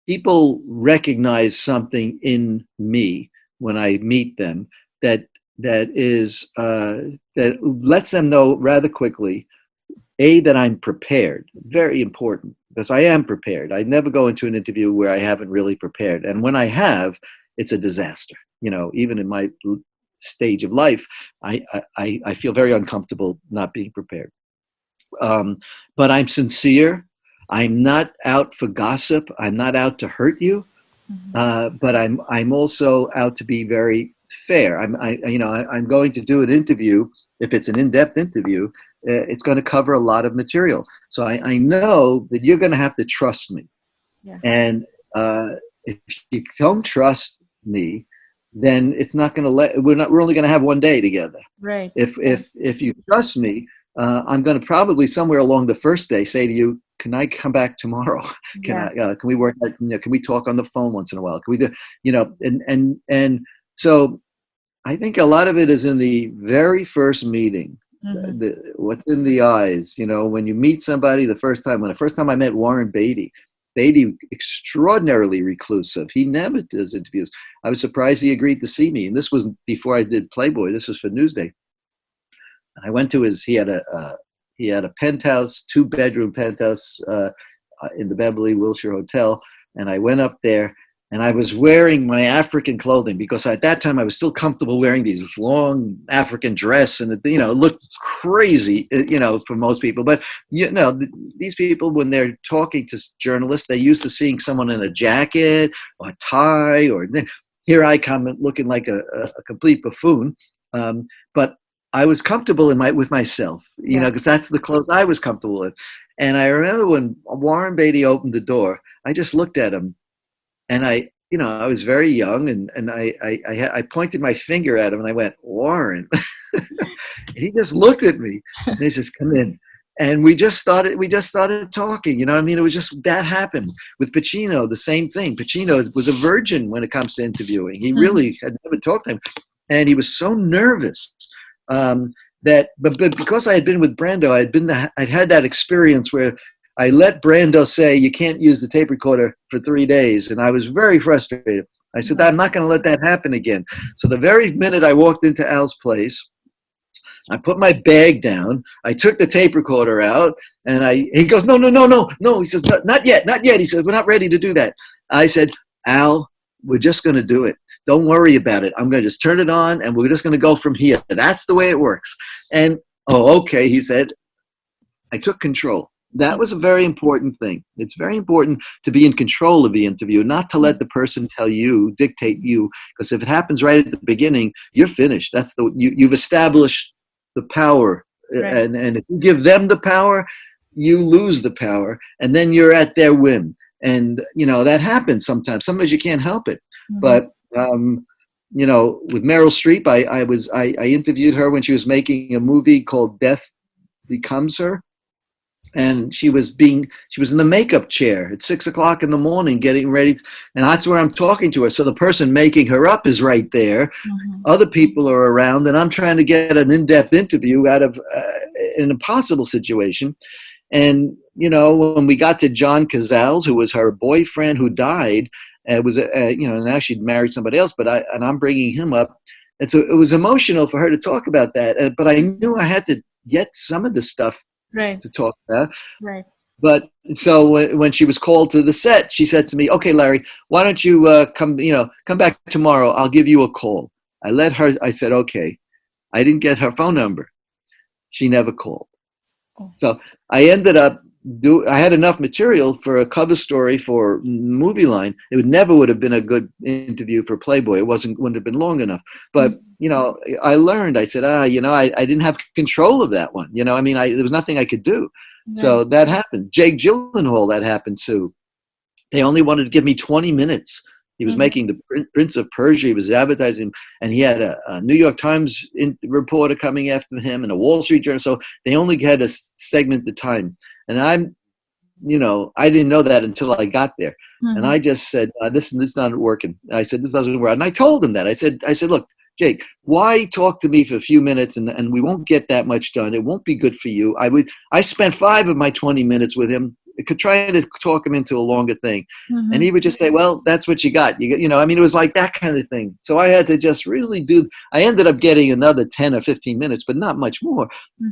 people recognize something in me when I meet them that that is that lets them know rather quickly, a, that I'm prepared. Very important, because I am prepared. I never go into an interview where I haven't really prepared, and when I have, it's a disaster. Even in my stage of life, I feel very uncomfortable not being prepared. Um, but I'm sincere. I'm not out for gossip. I'm not out to hurt you. Mm-hmm. But I'm also out to be very fair. I'm going to do an interview. If it's an in-depth interview, it's going to cover a lot of material. So I know that you're going to have to trust me. Yeah. And if you don't trust me, then it's not going to let. We're only going to have one day together. Right. Right. If you trust me, I'm going to probably somewhere along the first day say to you, "Can I come back tomorrow? Can Yeah. I? Can we work? Can we talk on the phone once in a while? Can we do? And so I think a lot of it is in the very first meeting. Mm-hmm. What's in the eyes? When you meet somebody the first time. When the first time I met Warren Beatty. Beatty, extraordinarily reclusive. He never does interviews. I was surprised he agreed to see me. And this was before I did Playboy. This was for Newsday. I went to his. He had a penthouse, 2-bedroom penthouse in the Beverly Wilshire Hotel, and I went up there. And I was wearing my African clothing because at that time I was still comfortable wearing these long African dress, and it looked crazy, for most people. But these people, when they're talking to journalists, they're used to seeing someone in a jacket or a tie, or here I come looking like a complete buffoon. But I was comfortable with myself, Yeah. because that's the clothes I was comfortable with. And I remember when Warren Beatty opened the door, I just looked at him, and I was very young, and I pointed my finger at him, and I went, "Warren." He just looked at me, and he says, "Come in." And we just started talking. You know what I mean? It was just that happened with Pacino. The same thing. Pacino was a virgin when it comes to interviewing. He Mm-hmm. really had never talked to him, and he was so nervous. But because I had been with Brando, I'd had that experience where I let Brando say you can't use the tape recorder for 3 days, and I was very frustrated. I said, Right. I'm not going to let that happen again. So the very minute I walked into Al's place, I put my bag down. I took the tape recorder out, and he goes, no, no, no, no, no. He says, not yet, not yet. He says, we're not ready to do that. I said, Al, we're just going to do it. Don't worry about it. I'm going to just turn it on, and we're just going to go from here. That's the way it works. And, oh, okay, he said. I took control. That was a very important thing. It's very important to be in control of the interview, not to let the person dictate you. Because if it happens right at the beginning, you're finished. You've established the power, Right. and if you give them the power, you lose the power, and then you're at their whim. And that happens sometimes. Sometimes you can't help it. Mm-hmm. But with Meryl Streep, I interviewed her when she was making a movie called Death Becomes Her, and she was in the makeup chair at 6 o'clock in the morning getting ready, and that's where I'm talking to her. So the person making her up is right there. Mm-hmm. Other people are around, and I'm trying to get an in-depth interview out of an impossible situation. And when we got to John Cazales, who was her boyfriend who died, now she'd married somebody else, but I'm bringing him up. And so it was emotional for her to talk about that, but I knew I had to get some of the stuff Right. to talk about. Right. But so when she was called to the set, she said to me, "Okay, Larry, why don't you come back tomorrow? I'll give you a call." I said, "Okay." I didn't get her phone number. She never called. Oh. So I ended up I had enough material for a cover story for Movie Line. It would have been a good interview for Playboy. Wouldn't have been long enough. But Mm-hmm. I learned. I said, I didn't have control of that one. I mean, there was nothing I could do. Right. So that happened. Jake Gyllenhaal, that happened too. They only wanted to give me 20 minutes. He was Mm-hmm. making the Prince of Persia. He was advertising, and he had a New York Times reporter coming after him and a Wall Street Journal. So they only had a segment at a time. And I didn't know that until I got there. And Mm-hmm. I just said, this is not working. I said, this doesn't work. And I told him that. I said, look, Jake, why talk to me for a few minutes and we won't get that much done? It won't be good for you. I spent 5 of my 20 minutes with him trying to talk him into a longer thing. And Mhm. he would just say, well, that's what you got. I mean, it was like that kind of thing. So I had to just really I ended up getting another 10 or 15 minutes, but not much more. Mhm.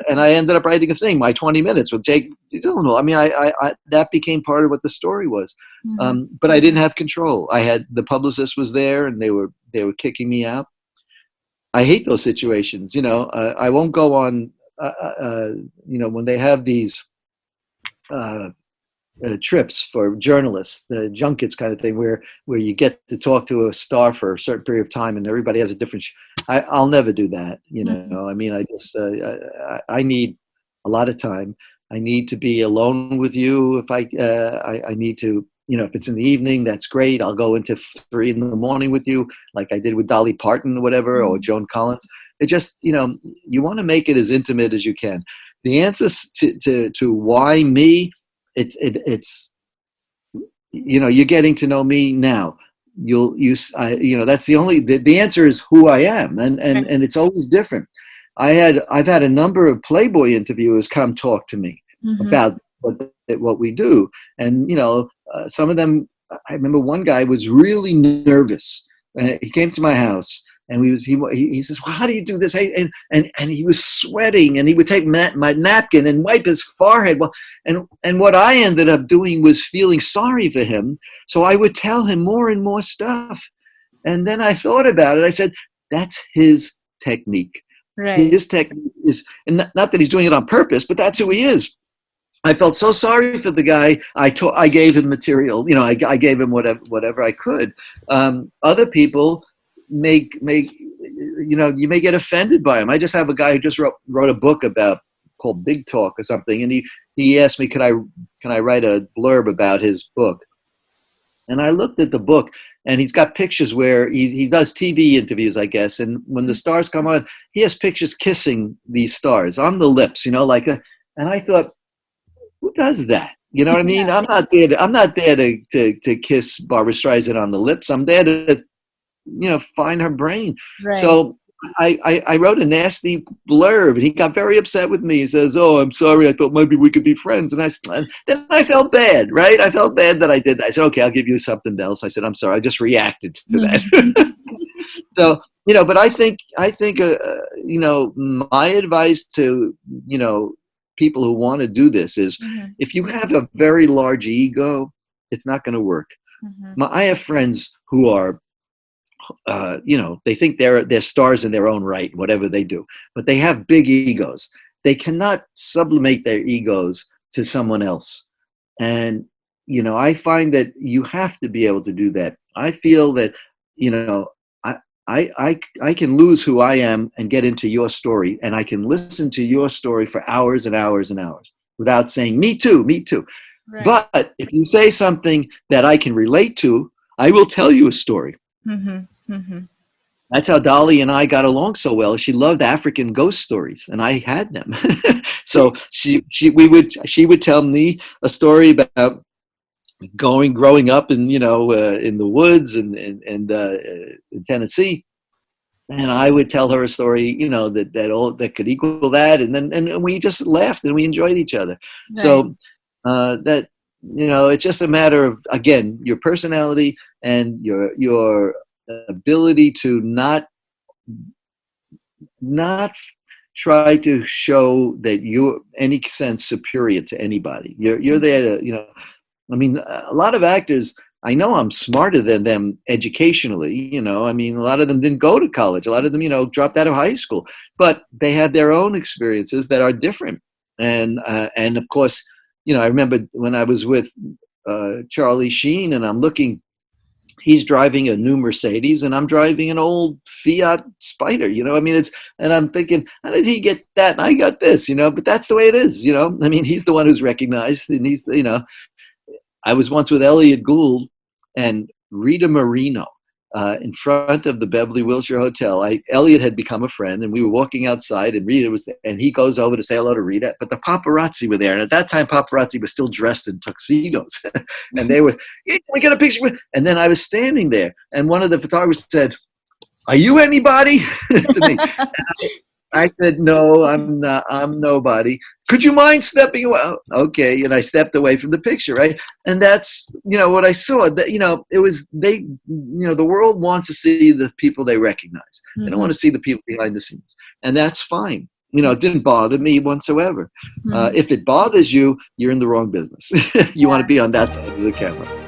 And I ended up writing a thing, my 20 minutes with Jake Gyllenhaal. I mean, I that became part of what the story was. Mhm. But I didn't have control. The publicist was there, and they were kicking me out. I hate those situations. I won't go on. When they have these uh, trips for journalists, the junkets kind of thing, where you get to talk to a star for a certain period of time, and everybody has a different. I'll never do that. Mhm. I mean, I just I need a lot of time. I need to be alone with you. If I need to. If it's in the evening, that's great. I'll go into 3 in the morning with you, like I did with Dolly Parton or whatever, or Mhm. Joan Collins. It just, you want to make it as intimate as you can. The answers to why me, it's you're getting to know me now. That's the answer is who I am, Right. and it's always different. I've had a number of Playboy interviewers come talk to me Mhm. about what we do, and some of them. I remember one guy was really nervous. He came to my house, and he says, "Well, how do you do this?" Hey, and he was sweating, and he would take my napkin and wipe his forehead. Well, and what I ended up doing was feeling sorry for him, so I would tell him more and more stuff. And then I thought about it. I said, "That's his technique. Right. His technique is, and not that he's doing it on purpose, but that's who he is." I felt so sorry for the guy. I gave him material. I gave him whatever I could. Other people you may get offended by him. I just have a guy who just wrote a book called Big Talk or something, and he asked me, can I write a blurb about his book? And I looked at the book, and he's got pictures where he does TV interviews, I guess. And when the stars come on, he has pictures kissing these stars on the lips, and I thought, who does that? You know what I mean? Yeah. I'm not there to kiss Barbara Streisand on the lips. I'm there to find her brain. Right. So I wrote a nasty blurb, and he got very upset with me. He says, "Oh, I'm sorry. I thought maybe we could be friends." And then I felt bad, right? I felt bad that I did that. I said, "Okay, I'll give you something else." I said, "I'm sorry. I just reacted to that." Mhm. So but I think my advice to people who want to do this is, Mhm. if you have a very large ego, it's not going to work. Mhm. I have friends who are they think they're stars in their own right, whatever they do, but they have big egos. They cannot sublimate their egos to someone else. And I find that you have to be able to do that. I feel that you know I I can lose who I am and get into your story, and I can listen to your story for hours and hours and hours without saying me too, me too. Right. But if you say something that I can relate to, I will tell you a story. Mhm. Mhm. That's how Dolly and I got along so well. She loved African ghost stories, and I had them. So she would tell me a story about growing up in the woods in Tennessee, and I would tell her a story, that could equal that, and we just laughed and we enjoyed each other. Right. So that it's just a matter of, again, your personality and your ability to not try to show that you're any sense superior to anybody. You're Mhm. there to, I mean, a lot of actors, I know I'm smarter than them educationally. I mean, a lot of them didn't go to college. A lot of them, dropped out of high school, but they had their own experiences that are different. And of course, I remember when I was with Charlie Sheen, and I'm looking. He's driving a new Mercedes, and I'm driving an old Fiat Spider. I mean, and I'm thinking, how did he get that? And I got this, but that's the way it is. I mean, he's the one who's recognized, and I was once with Elliot Gould and Rita Moreno in front of the Beverly Wilshire Hotel. Elliot had become a friend, and we were walking outside, and Rita was there, and he goes over to say hello to Rita, but the paparazzi were there, and at that time, paparazzi was still dressed in tuxedos, and they were, "Hey, can we get a picture with?" And then I was standing there, and one of the photographers said, "Are you anybody?" to me. I said, "No, I'm not. I'm nobody." Could you mind stepping away? Oh, okay. And I stepped away from the picture, right? And that's, what I saw. That, it was the world wants to see the people they recognize. They don't Mm-hmm. want to see the people behind the scenes. And that's fine. It Mm-hmm. didn't bother me whatsoever. Mm-hmm. If it bothers you, you're in the wrong business. You want to Yeah. be on that side of the camera.